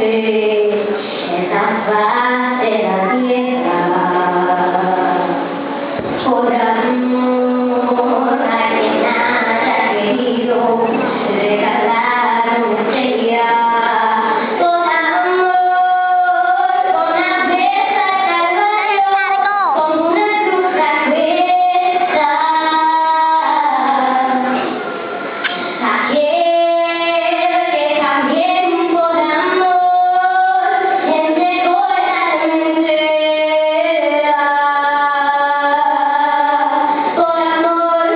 en la faz de la tierra. Por amor a quien haya querido regalar una estrella. Por amor, con la besa calvario, con una cruz traviesa. Aquel que también por amor entregó el alma entera. Por amor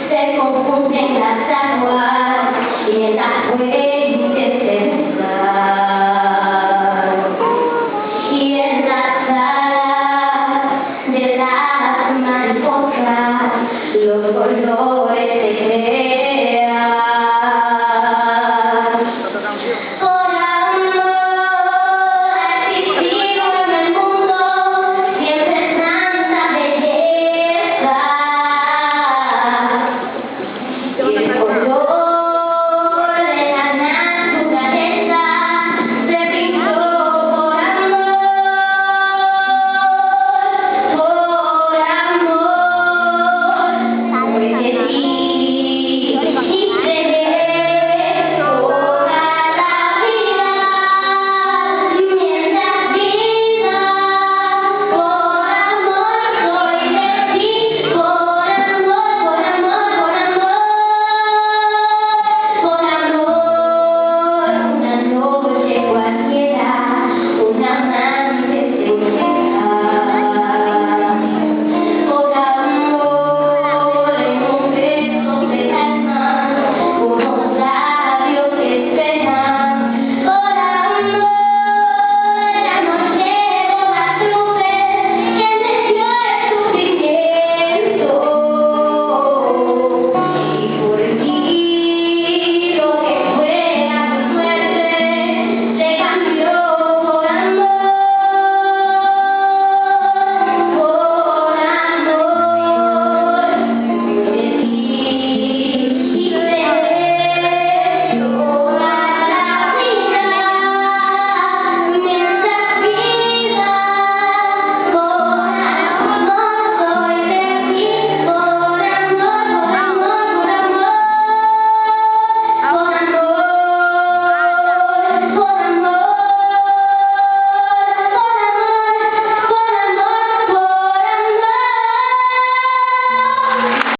se confunden las aguas y en las fuentes se mezclan. Y en las alas de las mariposas los colores se crean.